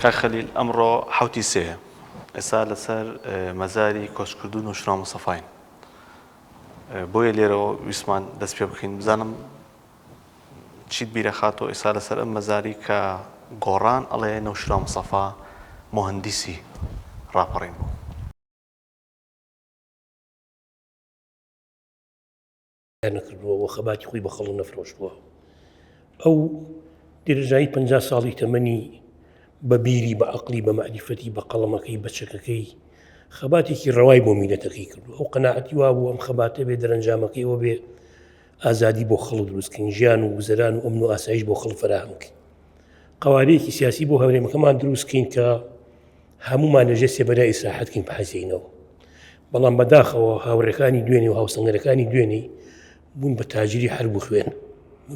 كخليل أمره حوتي سيه إسال سر مزاري كوشكردون وشرام صفاين بوي ليرو ويسمان دس بيبخين بزانم تشيد بيرا خاتو إسال سر مزاري كغوران على نوشرام صفا مهندسي رابرين أنا كردوا وخباتي خوي بخلو نفروش بوا أو درجاي 50 ساڵی تەمەنی بەبیری بە عەقلی بە مەعریفەتی بە قەڵەمەکەی بە چەکەکەی خەباتێکی ڕەوای بۆ میلەتەکەی کردو ئەو قەناعەتی وا بوو ئەم خەباتە بێ دەرەنجامەکەیەوە بێ ئازادی بۆ خەڵک دروستکەین ژیان و گوزەران و ئەمن و ئاسایش بۆ خەڵک فراهەمکەین قەوارەیەکی سیاسی بۆ هەورێمەکەمان دروستکەین کە هەمومان لەژێر سێبەرای ئیسلاحەتکەین بەحەزینەوە بەڵام بەداخەوە هاوڕێکانی دوێنێ و هاوسەنگەرەکانی دوێنێ بوون بە تاجری حرب و خوێن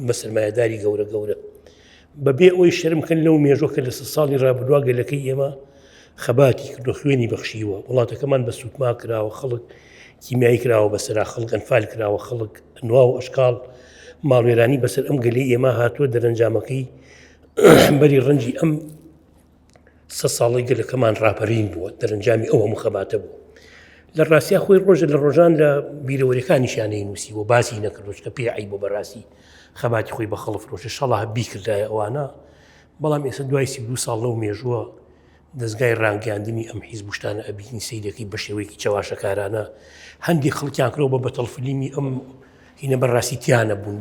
بە سەرمایەداری گەورە گەورە بەبێ ئەوەی شەرمکەن لەو مێژۆکە لە 100 ساڵی ڕابردووە گەلەکەی ئێمە خەباتی کردو خوێنی بەخشیوە وڵاتەکەمان بە سوتما کراوە خەڵک کیمیایی کراوە بەسەرا خەڵک ئەنفال کراوە خەڵک نوا و ئەشکاڵ ماڵوێرانی بەسەر ئەم گەلەی ئێمە هاتووە دەرەنجامەکەی بەری ڕەنجی ئەم 100 ساڵی گەلەکەمان ڕاپەرین بووە دەرەنجامی ئەو هەموو خەباتە بوو لە ڕاستیا خۆی ڕۆژە لە ڕۆژان لە بیرەوەریەکانیشانەی نووسیوە باسی نەکردوش کە پێی عیب بۆ بەڕاستی خەباتی خۆی بە خەڵک فرۆشە شەڵا بیکردایە ئەوانە بەڵام ئێستا دوای 32 ساڵ لەو مێژووە دەستگای ڕانگەاندنی ئەم حیزب شتانە ئەبینی سەیرەکەی بە شێوەیەکی چاواشەکارانە هەندێک خەڵکیان کرۆ بە بەتەڵفلیمی ئەم هینە بەڕاستیتیانە بوون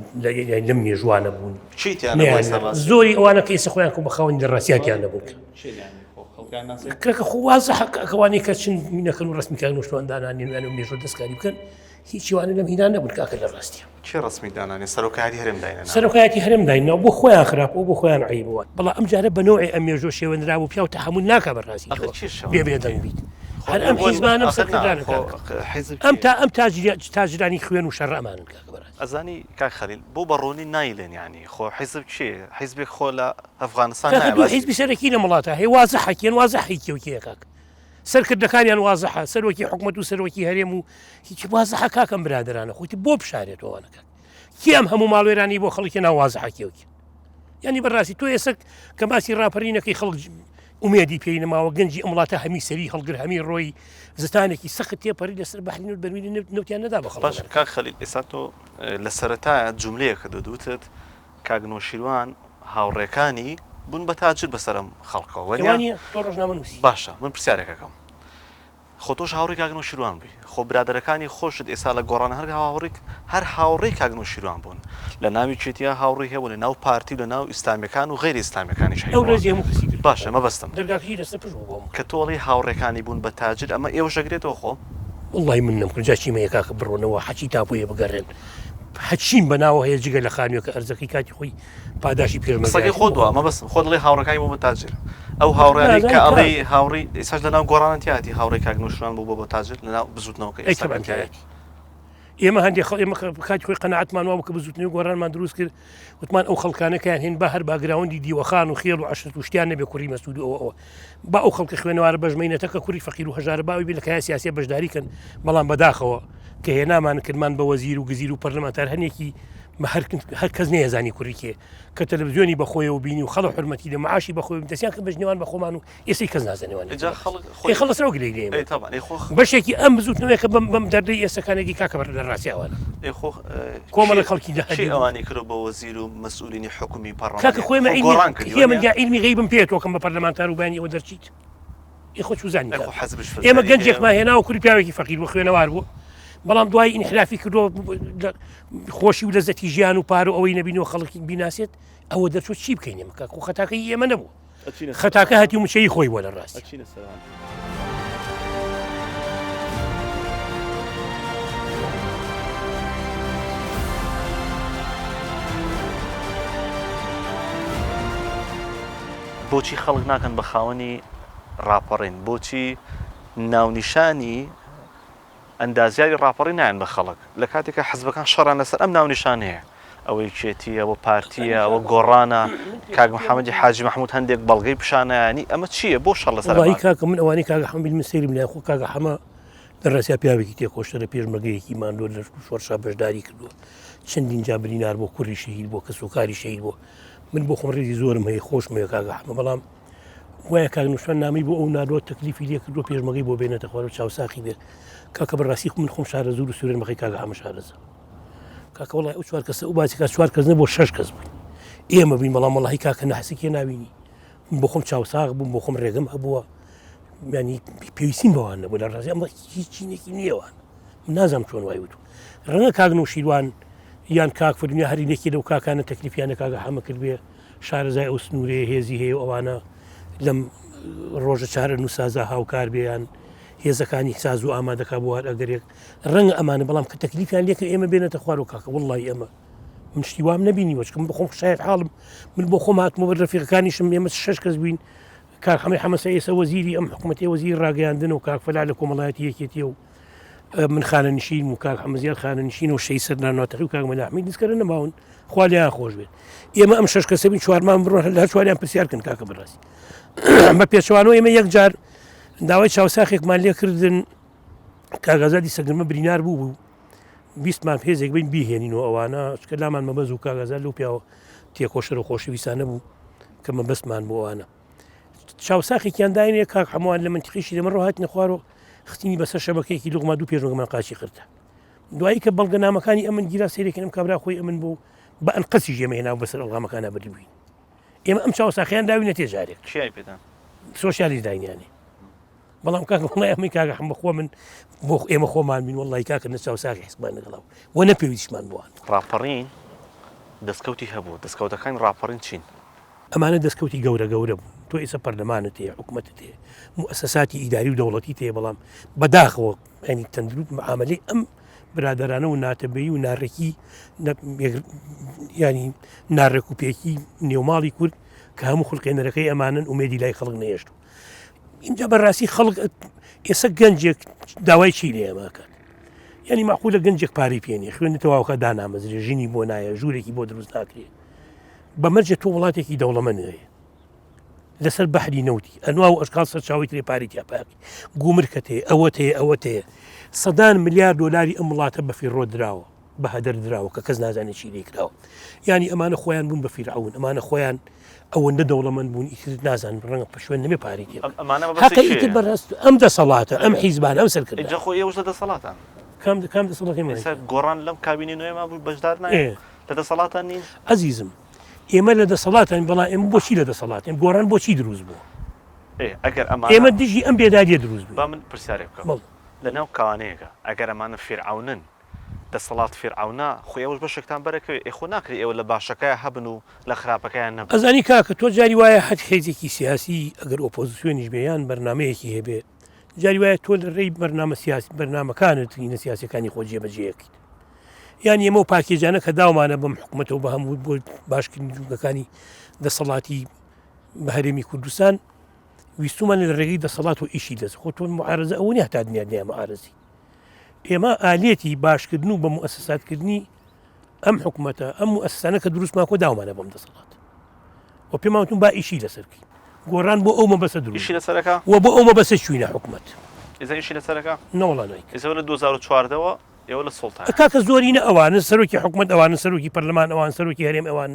لەم مێژوانە بوون زۆری ئەوانە کە ئێستا خۆیان کە بە خاوەنی دەڕاستیاتیان نەبوون کەکە خوازە ئەوانەی کە چن مینەکەن و ڕستمیکان و شتواندانانیان و مێژۆ دەستکاری بکەن هیچی وانە لەم هینان نەبوون کاکە لە ڕاستیە چی ڕسمی دانانی سەرۆکایەتی هەرێم داینەوە سەرۆکایەتی هەرێم داینەوە بۆ خۆیان خراپەوە بۆ خۆیان عیبەوە بەڵام ئەم جارە بە نۆعی ئەم مێژۆ شێوەندرا بوو پیا و تەحموول ناکا بەڕاستی بێ بێدەنگ بیت هەر ئەم حیزبانە سەرکردانە ئەم تاجرانی خوێن و شەڕ ئەمانن کاکە بەڕاستی ئەزانی کاک خەلیل بۆ بەڕوونی نایلێن یعنی خۆ حیزب چیە حیزبێک خۆ لە ئەفغانستان دوو حیزبی سەرەکی لە وڵاتە هەیە وازە حەکیان وازە حیکێوکیە کاک سەرکردەکانیان وازەحە سەرۆکی حکومەت و سەرۆکی هەرێم و هیچ وازەحە کاکەم برادرانە خۆیتی بۆ بشارێتەوەوانەکە کی ئەم هەموو ماڵوێرانی بۆ خەڵکی ناو وازەحەکێوکی یعنی بەڕاستی تۆ ئێستا کە باسی ڕاپەرینەکەی خەڵک ئومێدی پێی نەماوە گەنجی ئەم وڵاتە هەمی سەری هەڵگر هەمی ڕۆی زستانێکی سەخت تێپەڕی لەسەر بەحرین و بەرویلی نوتیان نەدا بە خەڵک باش کاک خەلیل ئێستا تۆ لە سەرەتایە جوملەیەکە دەدوتت کاک نەوشیروان هاوڕێکانی بوون بە تاجر بەسەرم خەڵکەوە تۆ ڕۆژنامە نووسی باشە من پرسیارێکەکەم خۆ تۆش هاوڕێی کاک نەوشیروان بووی خۆ برادەرەکانی خۆشت ئێستا لە گۆڕان هەر هاوڕێی کاک نەوشیروان بوون لە ناوی چێتیا هاوڕێی هەبوون لە ناو پارتی و لە ناو ئیسلامیەکان و غیری ئیسلامیەکانیش هەیە باشە مەبەستم کە تۆڵی هاوڕێکانی بوون بە تاجر ئەمە ئێوە ژەگرێتەوە خۆ وڵی من نەمکرد جا چیمەیە کاکە بڕۆنەوە حەچی تاپۆیە بگەڕێن هەچین بەناوە هەیە جگە لە خانووە کە ئەرزەکەی کاتی خۆی پاداشی پێرمەسەکەی خۆ دووە مەبەستم خۆ دڵی هاوڕەکانی بوو بە تاجر ئەو هاوڕێنی کە ئەڵێ هاوڕی ئێساش لەناو گۆڕانەتیاتی هاوڕێی کاک نەوشیروان بوو بۆ تاجر لەناو بزوتنەوەکە ئێستاەتی ئێمە هەندێک ئێمە کاتی خۆی قەناعەتمان وا بکە بزوتنەوەی گۆڕانمان دروست کرد وتمان ئەو خەڵکانەکەیان هێن بە هەر باگراوەندی دیوەخان و خێڵ و عەشرەت و شتیان نەبێ کوڕی مەسعود ئەوە با ئەو خەڵکە خوێنەوارە بەژمەینەتەکە کوڕی فەقیر و هەژارە باوی بێ لە کای سیاسی بەشداریکەن بەڵام بەداخەوە کە هێنامان کردمان بە وەزیر و گزیر و پەرلەمانتار هەنێکی هەر کەس نەیەزانی کوڕی کێ کە تەلەڤیزیۆنی بەخۆی و بینی و خەڵک حرمەتی لە معاشی بەخۆی دەستیان کرد بەژنێوان بە خۆمان و ئێستا کەس نازانێوان خەڵەسەرەوە گلەی بەشێکی ئەم بزوتنەوەی کە بەم دەردەی ئێستەکانێکی کاکە بەر لە ڕاستیاوانە کۆمەڵە خەڵکی ئەوانی کرد بە وەزیر و مەسئولینی حکومی پەڕلەمان کاکە خۆی من عیلمی غیبم پێێتەوە کەم بە پەرلەمانتار و بانی ئەوە دەرچیت خۆ چوزانی ئێمە گەنجێکمان هێنا و کوڕی پیاوێکی فەقیر بۆ خوێنەوار بوو بەڵام دوای ئینحرافی کردۆ خۆشی و لەزەتی ژیان و پار و ئەوەی نەبینەوە خەڵکی بیناسێت ئەوە دەرچۆ چی بکەین ئێمە کاک و خەتاکەی ئێمە نەبوو خەتاکە هەتی و موچەی خۆی وە لە ڕاستی بۆچی خەڵک ناکەن بە خاوەنی ڕاپەڕین بۆچی ناونیشانی ئەندازیاری ڕاپەڕی نایەن بە خەڵک لە کاتێکە حزبەکان شەڕان لەسەر ئەم ناونیشانەیە ئەوەی کێتیە ئەوە پارتیە ئەوە گۆڕانە کاک محەممەدی حاجی محمود هەندێک بەڵگەی پیشانایانی ئەمە چییە بۆ شەڕ لەسەر کاکە من ئەوانەی کاگە حەمبیل من سەیرم لای خۆ کاگە حەمە دەڕاستیا پیاوێکی تێکۆشتە لە پێشمەرگەیەکی ماندۆ لە شۆڕشا بەشداری کردووە چەندین جا برینار بۆ کوڕی شەهید بۆ کەسوکاری شەهید بووە من بۆ خۆم ڕێزی زۆرم هەیە خۆشمەیە کاگە حەمە بەڵام وایە کاگنووشان نامی بۆ ئەو نادۆ تەکلیفی لێ کردو پێشمەگەی بۆ بێنێتە خوار و چاوساخی بێ کاکە بەڕاستی من خۆم شارە زور و سوورێن مەخی کاگە هەمە شارەزە کاکە وڵای ئەو چوار کەسە ئەو باسی کا چوار کەس بۆ 6 کەس بووین ئێمە بووین بەڵام وەڵاهی کاکە نەحسێکی ناوینی بۆ خۆم چاوساغ بووم بۆ خۆم ڕێگەم هەبووە ینی پێویستیم بەوان نەبوو لە ڕازی ئەمە هیچ چینێکی نییەوان نازانم چۆن وای وتو ڕەنگە کاگنووشیروان یان کاک فردنیا هەرینێکی لەو کاکانە تەکلیفیانە کاگە هەمە کرد بێ شارەزای ئەو سنوورێ هێزی هەیە ئەوانە لەم ڕۆژە چارە نووسازە هاوکار بێیان هێزەکانی ساز و ئامادەکە بۆ ئەگەرێک ڕەنگە ئەمانە بەڵام کە تەکلیفیان لێکە ئێمە بێنێتە خوار و کاکە وڵڵی ئەمە من شتی وام نبینی وەچکم بخۆم شاید حاڵم من بۆ خۆم هاتمەوە بە ڕەفیقەکانیشم ئێمە 6 کەس بووین کار هەمەی حەمەسە ئێستا وەزیری ئەم حکوومەتی وەزیر ڕاگەیاندن و کاک فەلا لە کۆمەڵایەتی یەکێتی و من خانە نشین و کاک حەمەزیار خانە نشین و شەی سەرناناتەقی و کاک مەلاحمی دیسکەرە نەماون خوا لیان خۆش بێت ئێمە ئەم 6 کەسە بین چوارمان بڕۆن لە چواریان پرسیارکن کاکە بەڕاستی بە پێچوانەوە ئێمە یەکجار داوای چاوساخێکمان لێ کردن کاگازادی سەگرمە برینار بوو بیستمان هێزێک بین بیهێنینەوە ئەوانە چکە لامان مەبەز و کاگازار لەو پیاوە تێکۆشەر و خۆشەویستانە بوو کە مەبەستمان بۆوانە چاوساخێکیان داینێ کاک هەمووان لە منتیقیشی لەمە ڕۆهات نەخوارەوە خستینی بەسەر شەبەکەیەکی لوقما دوو پێشمەگەمان قاچی کردە دوایی کە بەڵگەنامەکانی ئەمن گیرا سێرێکم کابرا خۆی ئەمن بوو بە ئەنقەسی ژێمە هێناو بەسەر ئەڵغامەکانە بردبووین ئێمە ئەم چاوساخیان داوینە تێجارێک چیای پێدان سۆشیالیست داینیانێ بەڵام کاکە وڵای ئەمەی کاگە هەم بەخۆ من بۆ ئێمە خۆمان بین وڵی کاکە نە چاوساخی حیزبمان لەگەڵاو و نەپێویستمان بووان ڕاپەڕین دەستکەوتی هەبوو دەستکەوتەکان ڕاپەڕین چین ئەمانە دەستکەوتی گەورە بوو تۆ ئێستا پەرلەمانت هەیە حکوومەتت هەیە مؤسساتی ئیداری و دەوڵەتی تێ بەڵام بەداخەوە ینی تەندروت معاملەی ئەم برادرانە و ناتەبەیی و ناڕێکی ینی ناڕێک و پێکی نێوماڵی کورد کە هەموو خولقێنەرەکەی ئەمانن ومێدی لای خەڵک نەهێشت اینجا بەڕاستی خەڵک ئێستا گەنجێک داوای چی لێ ئەماکات ینی ماقولە گەنجێک پارەی پێنێ خوێنێتەواوکە دانامەزرێ ژینی بۆ نایە ژوورێکی بۆ دروست ناکرێت بەمەرجە تۆ وڵاتێکی دەوڵەمەند هەیە لەسەر بەحری نەوتی ئەنوا و ئەشکال سەر چاوی ترێ پارێکی یاپاکی گومرکە تێ ئەوە تێ ئەوە تەیە سەدان ملیار دۆلاری ئەم وڵاتە بە فیڕۆ درراوە بە هەدەر درراوە کە کەس نازانێت چی لێکراوە ینی ئەمانە خۆیان بوون بە فیرعون ئەمانە خۆیان ئەوەندە دەوڵەمەند بوون ئیتر نازان ڕەنگە پشوێن نەبێ پارێکی هەکە ئیتر بەڕاست ئەم دەسەڵاتە ئەم حیزبان ئەم سەرکرد خۆ ئێوەش لە دەسەڵاتان کام دەسەڵاتی گۆڕان لەم کابینی نوێما بوو بەشدار نایە لە دەسەڵاتان نین عەزیزم ئێمە لە دەسەڵاتان بەڵام ئێمە بۆچی لە دەسەڵات ئێم گۆڕان بۆچی دروست بووە ئەگەر ئێمە دژی ئەم بێداریە دروست بوو با من پرسیارێک بکەم لە ناو کاوانەیەەکە ئەگەر ئەمانە فیرعونن دەسەڵات فیرعونە خۆ ئێوەش بەشێکتان بەرەکەوێت ئێخۆ ناکرێت ئێوە لە باشەکەی هەبن و لە خراپەکەیان نەبن ئەزانی کاکە تۆ جاری وایە حەت حێزێکی سیاسی ئەگەر ئۆپۆزیسیۆنیش بێیان بەرنمەیەکی هەبێ جاری وایە تۆ لە ڕێی بەرنامە سیاسی بەرنمەکانت نە سیاسەکانی خۆ جێبەجێیەکەیت یان ئێمە و پاکێجانە کە داومانە بەم حکوومەتەوە بە هەموو بۆ باشکردنی جوگەکانی دەسەڵاتی بە هەرێمی کوردستان ویستومان لە ڕێگەی دەسەڵات و ئیشی دەست خۆ تۆ معارەزە ئەوە نیە تا دنیا دنیا معارەزی ئێمە ئالێتی باشکردن و بە مؤسساتکردنی ئەم حکوومەتە ئەم مؤسسانە کە دروستمان کۆ داومانە بەم دەسەڵات و پێماوتون با ئیشی لەسەرکی گۆڕان بۆ ئەومە بەسە دروشی لەسەرەکە و بۆ ئەومە بەسە چوینە حکوومەت ئێزایشی لەسەرەکە نەوەڵانیک ئێستا لە 2014ەوە ئێوە لە سڵتان کاکە زۆرینە ئەوانە سەرۆکی حکوومەت ئەوانە سەرۆکی پەرلەمان ئەوان سەرۆکی هەرێم ئەوان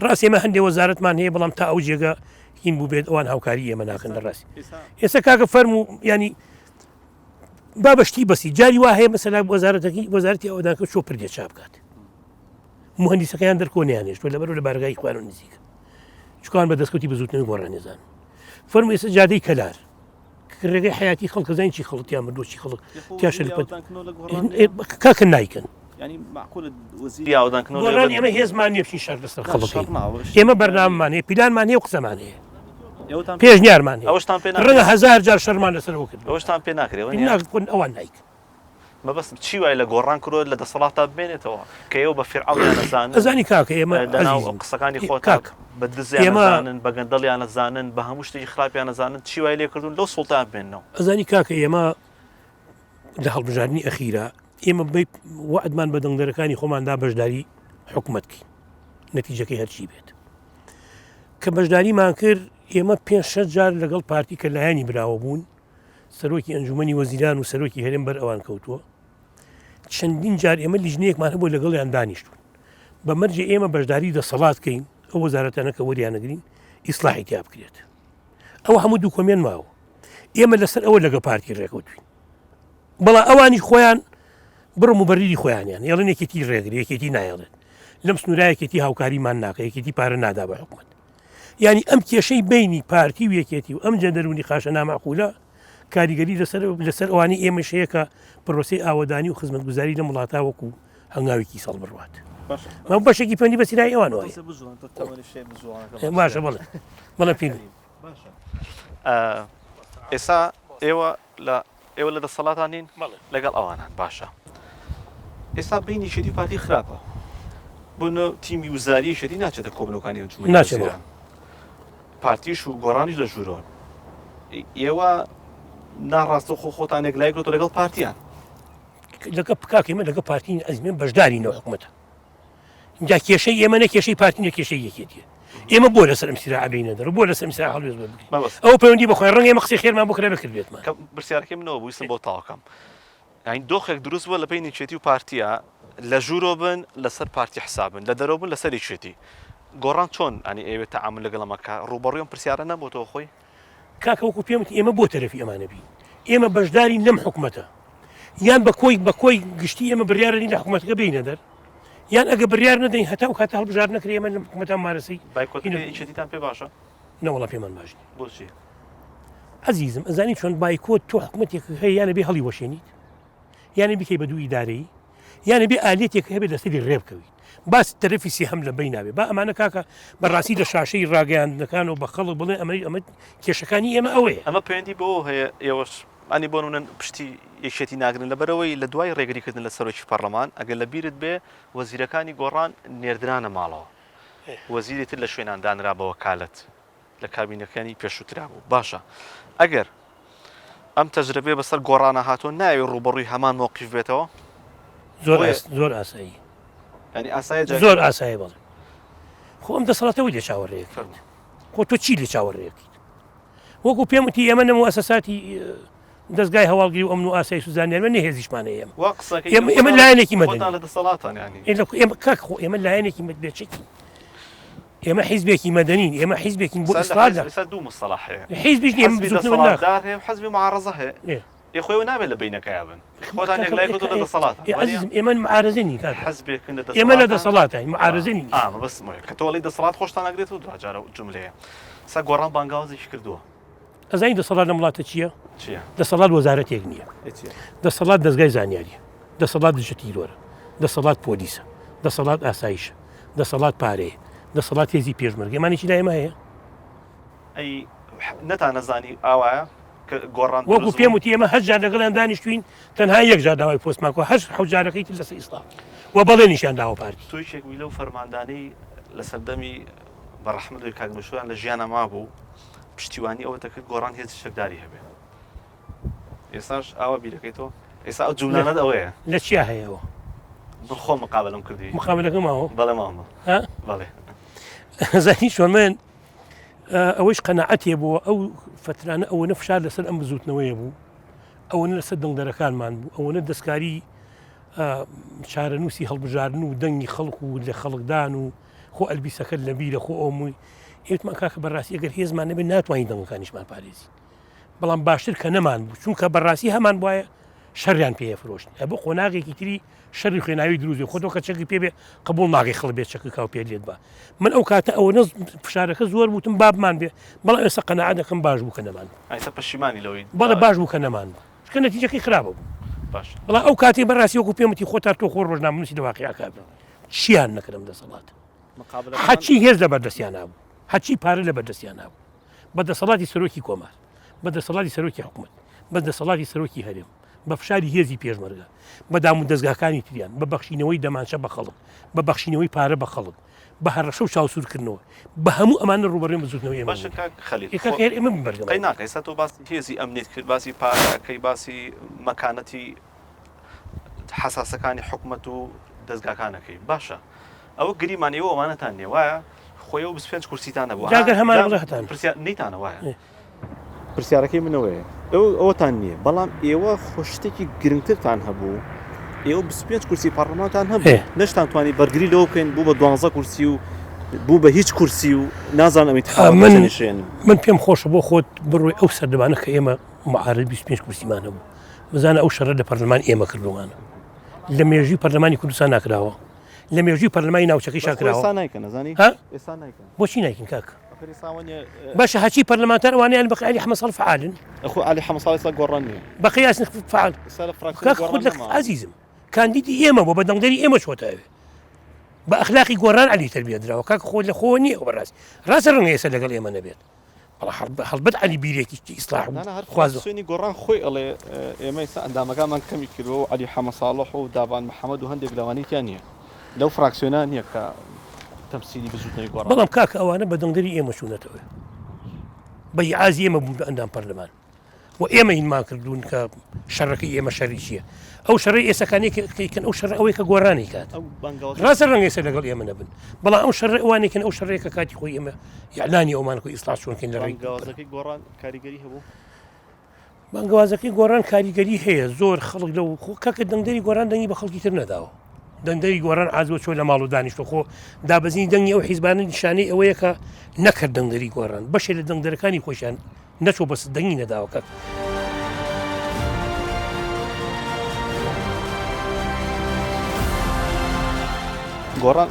ڕاستی ئێمە هەندێک وەزارەتمان هەیە بەڵام تا ئەو جێگە هین بوو بێت ئەوان هاوکاری ئێمە ناکەن لە ڕاستی ئێستا کاکە فەرمو ینی با بەشتی بەسی جاری وا هەیە مەسەلا وەزارەتی ئەوەدان کە چۆ پردێ چاپ بکات مهندیسەکەیان دەرکۆنیانێشت لەبەرەوە لە بارگای خوێن و نزیکە چکان بە دەستکەوتی بەزوتنی گۆڕانێزان فەرمو ئێستا جادەی کەلار ڕێگەی حیاتی خەڵک زین چی خەڵکیان مردۆچی خەڵک تیاشە کاکە نایکەن ئێمە هێزمان نێبشین شار لەسەر خەڵکی ئێمە بەرناممان هەیە پیلانمان هەیە و قسەمان هەیە پێشنیارمان هەیە ڕەنگە 1000 جار شەرمان لەسەرەوە کرد ئەوەشتان پێ ناکرێت ئەوان نایکن مەبەست چی وای لە گۆڕان کرۆ لە دەسەڵاتتا بێنێتەوە کە ئێوە بە فیرعونیان نەزانن ئەزانی کاکە ئێمە قسەکانی خۆتان بە دزیانزانن بە گەندەڵیان نەزانن بە هەموو شتێکی خراپیان نەزانن چی وای لێ کردون لەو سوڵتان بێنەوە ئەزانی کاکە ئێمە لە هەڵبژاردننی ئەخیرا ئێمە وعدمان بە دەنگدەرەکانی خۆماندا بەشداری حکوومەتکی نەتیجەکەی هەرچی بێت کە بەشداریمان کرد ئێمە 5 جار لەگەڵ پارتی کە لایەنی براوە بوون سەرۆکی ئەنجومەنی وەزیران و سەرۆکی هەرێم بەر ئەوان کەوتووە چەندین جار ئێمە لیژنەیەکمان هەبوو لەگەڵیان دانیشتون بە مەرجێ ئێمە بەشداری دەسەڵات بکەین ئەو وەزارەتانە کە وەریانەگرین ئیسلاحی تیا بکرێت ئەوە هەموو دووکۆمێن ماوە ئێمە لەسەر ئەوە لەگە پارتی ڕێکوتوین بەڵا ئەوانی خۆیان بڕم و بەریری خۆیانیان ێڵن یەکێتی ڕێگری یەکێتی نایڵێت لەم سنوورایەکێتی هاوکاریمان ناکە یەکێتی پارە نادا بە حکوومەت ینی ئەم کێشەی بینی پارتی و یەکێتی و ئەم جەندەرونی خاشە نامەعقولە کاریگەری لەسەر ئەوانی ئێمەشەیەکە پرۆسی ئاوەدانی و خزمەت گوزاری لە وڵاتە وەکو هەنگاوێکی سەڵ بڕوات بەشێکی پەنی بە سیرای ئەوان وایە باشە بەڵە پێ ئێستا ئێوە لە دەسەڵاتان نین لەگەڵ ئەوانان باشە ئێستا بینی شێتی پارتی خراپە بۆنە تیمی وزاری شێتی ناچێتە کۆبنەوەکانی ناچێت پارتیش و گۆڕانیش لە ژوورۆن ئێوە ناڕاستە خۆتانێک لایگرۆتە لەگەڵ پارتیان لەگە پکاکەمە لەگە پارتین ئەزمێن بەشدارینەوە حکوومەتە اینجا کێشەی ئێمە نە کێشەی پارتینە کێشەی یەکێتیە ئێمە بۆ لەسەر ئەمسیرا عبینە دەر بۆ لەسەر ئەمسیرا هەڵوێز بکەین ئەو پەیوەندی بەخۆی ڕەنگە ئێمە قسەی خێرمان بۆ کرا بکردێت پرسیارەکەی منەوە بوویستم بۆ تاوەکەم یعنی دۆخێک دروست بووە لە پێی نیچێتی و پارتیە لە ژوورۆ بن لەسەر پارتی حسابن لە دەرەوە بن لەسەر یەکێتی گۆڕان چۆن ئەنی ئێوێت تەعامل لەگەڵ ئەمەکە ڕوبەڕوویەم پرسیارە نەبووەوە خۆی کاکە وەکو پێم وتی ئێمە بۆ تەرەفی ئەمانە بین ئێمە بەشدارین لەم حکوومەتە یان بەکۆی گشتی ئێمە بڕیارەنی لە حکوومەتەکە بینە دەر یان ئەگە بڕیار نەدەین هەتا و کاتە هەڵبژار نەکرێ ئێمە لە حکوومەتان مارەسی بایکۆتیتان پێ باشە نەوەڵا پێمان باشی بۆچی عزیزم ئەزانی چۆن بایکۆت تۆ حکوومەتێک هەیە یانە بێ هەڵی وەشێنیت یانە بکەی بە دوو ئیدارەیی یانە بێ ئالێتێک هەبێت لەسەری ڕێبکەویت باس تەرەفی سی هەم لە بین نابێ با ئەمانە کاکە بەڕاستی لە شاشەی ڕاگەیاندنەکان و بە خەڵک بڵێ ئەمە کێشەکانی ئێمە ئەوەیە ئەمە پەیوەندی بۆ هەیە ئێوەش ئەنی بۆ منن پشتی یەکێتی ناگرن لەبەرەوەی لە دوای ڕێگریکردن لە سەرۆکی پەرلەمان ئەگەر لە بیرت بێ وەزیرەکانی گۆڕان نێردرانە ماڵەوە وەزیری تر لە شوێنان دانرا بە وەکالەت لە کابینەکانی پێشووترا بوو باشە ئەگەر ئەم تەجربێ بەسەر گۆڕانە هاتۆ ناوێ ڕوبەڕووی هەمان مووقیف بێتەوە زۆر ئاسایی ینی ئاسایە زۆر ئاسایی بڵێ خۆ ئەم دەسەڵاتەوەی لێ چاوەڕێک خۆ تۆ چی لێ چاوەڕێکیت وەکو پێم وتی ئێمە نەمو ئەساساتی دەستگای هەواڵگیری و ئەمن و ئاسایی سوزانیان نە هێزیشمانە ئێمە لایەنێکی ئێمە لایەنێکی بێچێکی ئێمە حیزبێکی مەدەنین ئێمە حیزبێکین بۆ ئیسلاح دوو مصطلح هەیە حیزبیش حزبی معارضە هەیە خۆی نابێت لە بینەکەیا بن خۆتان لای دەسەڵات ئێمە معارزنی ئێمە لە دەسەڵاتین معارزنی بەس کە تۆڵی دەسەڵات خۆشتان ناگرێت و دوجارە جملەیە سا گۆڕان بانگاوازێکی کردووە ئەزانی دەسەڵات لە وڵاتە چییە دەسەڵات وەزارەتێک نییە دەسەڵات دەستگای زانیاریە دەسەڵات دژەتیرۆرە دەسەڵات پۆلیسە دەسەڵات ئاسایشە دەسەڵات پارەیە دەسەڵات هێزی پێشمەرگە ئێمانێکی لای ئێمە هەیە ئەی نەتان نەزانی ئاوایە گۆڕان وەکو پێم وتی ئێمە هەر جار لەگەڵیان دانیشتوین تەنها یەک جار داوای پۆستماکۆ هەر حەوت تر لەسەر ئیسلاح و بەڵێ نیشان داوە پارتی توی شێکوی لەو فەرماندانەی لە سەردەمی بەڕەحمەدوی کاگمەشویان لە ژیانە مابوو پشتیوانی ئەوە دەکرد گۆڕان هێز شەکداری هەبێ ئێستاش ئاوە بیرەکەیتەوە ئێستا ئەو جوولانەت ئەوەیە لە چیا هەیەەوە خۆ مقابلم کردی مقابلەکەماوە بەڵێ ماوە بەڵێ زانی چۆن من ئەوەش قەناعەتێ بووە ئەو فترانە ئەوەنە فشار لەسەر ئەم بزوتنەوەیە بوو ئەوەنە لەسەر دڵدەرەکانمان بوو ئەوەنە دەستکاری چارەنووسی هەڵبژاردن و دەنگی خەڵک و لە خەڵکدان و خۆ ئەلبیسەکەت لە بیرە خۆ ئەومووی ئێوتمان کاکە بەڕاستی ئەگەر هێزمان نەبێت ناتوانین دەنگەکانیشمان پارێزی بەڵام باشتر کە نەمان بوو چونکە بەڕاستی هەمان وایە شەریان پێ فرۆشت ئەبوو خۆناغێکی تری شەری خوێناوی دروزی خۆ کە چەکی پێ بێ قبول ناغی خڵ بێت چەکە کاو پێ لێت بە من ئەو کاتە ئەوە نەز فشارەکە زۆر بووتم بابمان بێ بەڵام ئێستا قەناعەت دەکەم باش بوو کە نەمان ئایستا پەشیمانی لەوەی بەڵێ باش بوو کە نەمان کە نەتیجەکەی خراپە بوو باش بەڵام ئەو کاتی بەڕاستی وەکو پێم وتی خۆتان تۆ خۆ ڕۆژنامەنووسی لەواقعیاکە چیان نەکردم دەسەڵات حەچی هێز لە بەردەستیان نابوو حەچی پارە لە بەردەستیان نابوو بە دەسەڵاتی سەرۆکی کۆمار بە دەسەڵاتی سەرۆکی حکوومەت بە دەسەڵاتی سەرۆکی هەرێم بە فشاری هێزی پێشمەرگە بەدام و دەستگاکانی تریان بە بەخشینەوەی دەمانچە بە خەڵک بە بەخشینەوەی پارە بە خەڵک بە هەڕەشە و چاوسورکردنەوە بە هەموو ئەمانە ڕوبەڕێ بزوتنەوەی ئێمە بەرگەی ناکەیستا تۆ باسی هێزی ئەمنیت کرد باسی پارەکەی باسی مەکانەتی حساسەکانی حکوومەت و دەستگاکانەکەی باشە ئەوە گریمانەوە ئەوانەتان نێ وایە خۆی و 25 کورسیتانە بوو جاگەر هەمان بڵێتان نیتانە وایە پرسیارەکەی منەوەیە ئەوتان نییە بەڵام ئێوە خۆشتێکی گرنگترتان هەبوو ئێوە 25 کورسی پەرلەمانتان هەبوو نەشتان توانی بەرگری لەوە بکەین بوو بە 12 کورسی و بوو بە هیچ کورسی و نازانم من پێم خۆشە بۆ خۆت بڕۆی ئەو سەردەمانە کە ئێمە معارض 25 کورسیمانە بوو بزانە ئەو شەڕە لە پەرلەمان ئێمە کردوانە لە مێژووی پەرلەمانی کوردستان ناکراوە لە مێژووی پەرلەمانی ناوچەکەی کراوە بۆچی نایکن کاک باشە هەچی پەرلەمانتار ئەوانەیان بەقی علی حەمەد ساڵح فعالن ئەخۆ علی حەمەد ساڵح ئێستا گۆڕان نییە بەقی یاسین فعال کاک خۆت لە عەزیزم کاندیدی ئێمە بۆ بەدەنگدەری ئێمە چۆتەوێ بە ئەخلاقی گۆڕان علی تەربیە درراوە کاک خۆت لە خۆ نییە بەڕاست ڕاستە ڕەنگە ئێستا لەگەڵ ئێمە نەبێت هەڵبەت علی بیرێکی ئیسلاح خوازوێنی گۆڕان خۆی ئەڵێ ئێمە ئێستا ئەندامەکانمان کەمی کردەوە علی حەمەد ساڵح و دابان محەممەد و هەندێک لەوانەیەتیان نییە لەو فراکسیۆنان نییە کە تەمسیلی بزوتنەوەی گۆڕان بەڵام کاک ئەوانە بەدەنگدەری ئێمە چوونەتەوە بەعازی ئێمە بوون بە ئەندام پەرلەمان و ئێمە هینمان کردوون کە شەڕەکەی ئێمە شەڕی چییە ئەو شەڕی ئێسەکانێککەن ئەو شەڕ ئەوەی کە گۆڕانی کات ڕاستە ڕەنگە ئێستا لەگەڵ ئێمە نەبن بەڵام ئەو شەڕ ئەوانێکن ئەو شەڕێکە کاتی خۆی ئێمە یعنانی ئەومان خۆی ئیسلاح چۆنکەین لە ڕێگەوازەکەی گۆڕان کاریگەری هەبوو بانگوازەکەی گۆڕان کاریگەری هەیە زۆر خەڵک لەو کاکە دەنگدەری گۆڕان دەنگی بە خەڵکی تر نەداوە دەنگدەری گۆڕان ئازوە چۆ لە ماڵ و دانیشتۆ خۆ دابەزینی دەنگی ئەو حیزبانە نیشانەی ئەوەیە کە نەکرد دەنگدەری گۆڕان بەشێ لە دەنگدەرەکانی خۆشیان نەچۆ بەس دەنگی نەداوە کات گۆڕان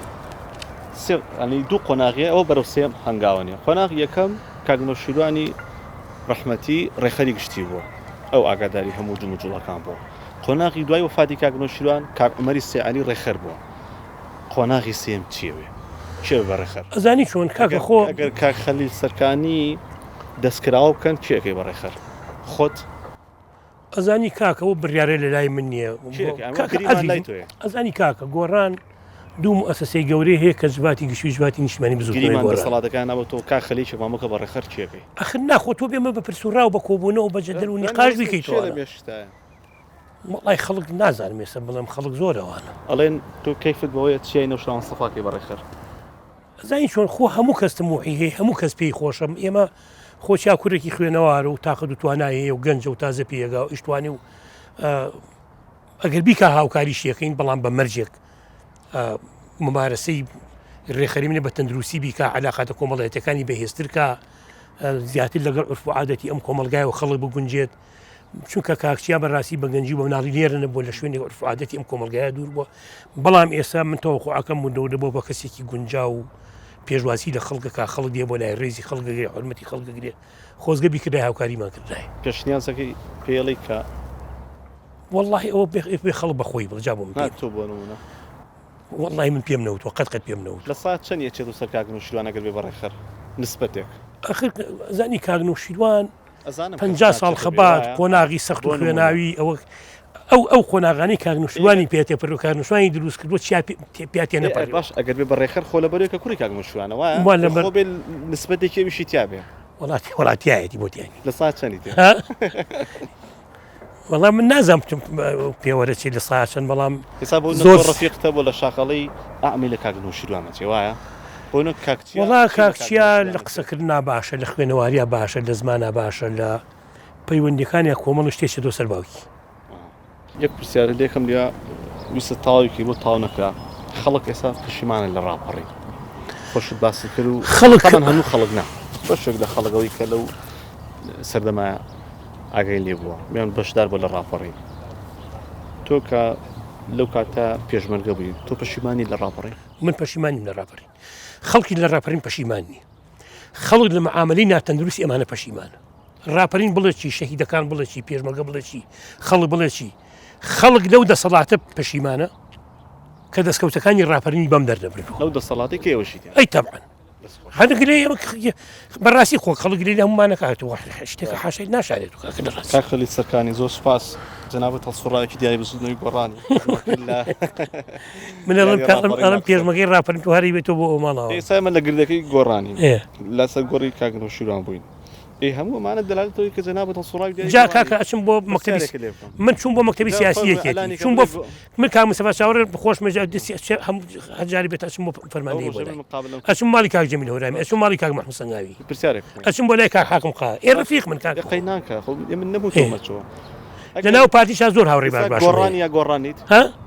ئەنی دوو قۆناغیە ئەوە بەرەو سێم هەنگاوانێ قۆناغ یەکەم کاگنۆشیروانی ڕەحمەتی ڕێخەری گشتی بووە ئەو ئاگاداری هەموو جوڵەکان بووە قۆناغی دوای وفاتی کاگنۆشیروان کاک عومەری سێعەلی ڕێخەر بووە قۆناغی سێم چیەوێ چێ بە ڕێخەر ئەزانی چۆن کاکە خۆ ئەگەر کاک خەلیل سەرکانی دەستکراوە بکەن کێکەی بە ڕێخەر خۆت ئەزانی کاکەەوە بڕیارە لە لای من نییە ئەزانی کاکە گۆڕان دوو مؤسسەی گەورەی هەیە کە زباتی گشتی ژواتی نیشتمانی بزووی سەڵاتەکانەوە تۆ کا خەلیکی مامەکە بە ڕێخەر چێکەی ئەخ ناخۆ تۆ بێمە بە پرسوڕا و بە کۆبوونەوە بە جەدەل و نیقاش بکەیتەوە وڵای خەڵک نازانم ێستا بڵێم خەڵک زۆرەوانە ئەڵێن تۆ کەیفت بەوەیە چیای نەوشان سەفاکەی بە ڕێخەر زانی چۆن خۆ هەموو کەس تموحی هەیە هەموو کەس پێی خۆشم ئێمە خۆ چاکوورێکی خوێنەوارە و تاقد و توانایە و گەنجە و تازە پێگا و ئیشتوانی و ئەگەر بیکە هاوکاری شیەکەین بەڵام بە مەرجێک ممارەسەی ڕێخەری منە بە تەندروستی بیکە علاقاتە کۆمەڵایەتەکانی بەهێزترکە زیاتر لەگەڵ عرف و عادەتی ئەم کۆمەلگای و خەڵک بگونجێت چونکە کاکچیا بەڕاستی بەگەنجی بە مناڵی لێرەنە بۆ لە شوێنی عرف و عادەتی ئەم کۆمەلگایە دوور بووە بەڵام ئێستا من تەوەقوعەکەم وندەوە بۆ بە کەسێکی گونجا و پێشواسی لە خەڵکەکە خەڵک دێ بۆ لای ڕێزی خەڵگەگرێ حرمەتی خەڵگەگرێ خۆزگە بیکردای هاوکاریمان کردای پێشنیازەکەی پێڵی کە والله ئەوە بێ خەڵک بەخۆی بڵجا بۆ من تۆ بۆ نمونە والله من پێم نەوتوە قەت پێم نەوت لە ساعت چەند یەکێت و سەر کاگنۆشیروان ئەگەر بێ بە ڕێخەر نسبەتێک ئەخر زانی کاگنۆشیروان 50 ساڵ خەبات قۆناغی سەخت و خوێناوی ئەو قۆناغانی کاگنۆشیروانی پێێتێ پڕ و کاگنۆشیروانی دروست کردوە پیاتێ نەپەر باش ئەگەر بێ بە ڕێخەر خۆ لە بەرێکە کوڕی کاگنۆشیروانەوە بێ نسبەتێکی ویشی تیاابێ وڵاتیایەتی بۆتیانی لە ساعت چەندی وەڵام من نازانم پێوەرەچی لە ساعتچەند بەڵام زۆر ڕفیقتە بۆ لە شاخەڵی ئامی لە کاگنۆشیروانەچێ وایە وڵا کاکچیا لە قسەکردنا باشە لە خوێنەواریە باشە لە زمانە باشە لە پەیوەندەکانی کۆمەڵ شتێکە دۆ سەر باوکی یەک پرسیارە لێکم لیا ویسە تاوێکی بۆ تاو نەکرا خەڵک ئێستا پشیمانە لە ڕاپەڕی خۆشت باسی کرد و خەڵکمان هەموو خەڵک نا بەشێک لە خەڵگەوەی کە لەو سەردەمایە ئاگەی لێ بووە میان بەشدار بۆ لە ڕاپەڕی تۆ کە لەو کاتە پێشمەرگە بووی تۆ پەشیمانی لە ڕاپەڕی من پەشیمانیم لە ڕاپەڕی خەڵکی لە ڕاپەرین پەشیمانی خەڵک لە معاملەی ناتەندروستی ئەمانە پەشیمانە ڕاپەرین بڵێ چی شەهیدەکان بڵێ چی پێشمەرگە بڵێ چی خەڵک بڵێ چی خەڵک لەو دەسەڵاتە پەشیمانە کە دەستکەوتەکانی ڕاپەرینی بەم دەردەبرێتەوە لەو دەسەڵاتی کێوەشیت ئەی تەبعاً هەنگرێ بەڕاستی خۆ خەڵگری لە هەمومانەکاتەوە شتێکە حاشای ناشارێت خەلی سەرکانی زۆر سپاس جنابەت هەڵسوڕایەکی دیاری بزودنەوەی گۆڕانی منەڵم پێشمەکەی ڕاپەرین تو هەری بێتەوە بۆ ئەوماڵەوە ئێستا من لە گردەکەی گۆڕانی لەسەر گۆڕی کاگنۆشیروان بووین هەموو ئەمانە دەلالێتەوە کە جنابەت هەڵسوڕای جا کاکە ئەچم بۆ مەکتەبی من چوون بۆ مەکتەبی سیاسیەکێتی چوون بۆ من کاک مستەفا چاوەڕێ خۆش هەجاری بێت ئەچم بۆ فەرماندەی بۆ ئەچم ماڵی کاک جەمیل هەورامی ئەچم ماڵی کاک محموود سەنگاوی ئەچم بۆ لای کاک حاکم قا ڕفیق من کاک قەیناکە من نەبوو تۆمەچەوە لەناو پارتیشا زۆر هاوڕێی باش گۆڕانیە گۆڕانیت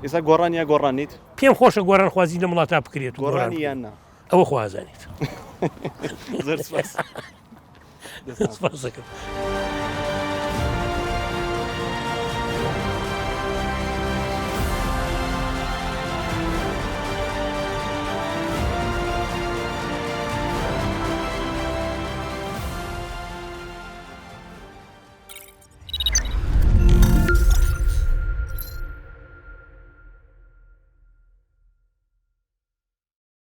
ئێستا گۆڕانیە گۆڕانیت پێم خۆشە گۆڕان خوازی لە وڵاتە بکرێت گۆڕانی یان نا ئەوە خوازانیت زۆر سپاس. سپاس دەکەم.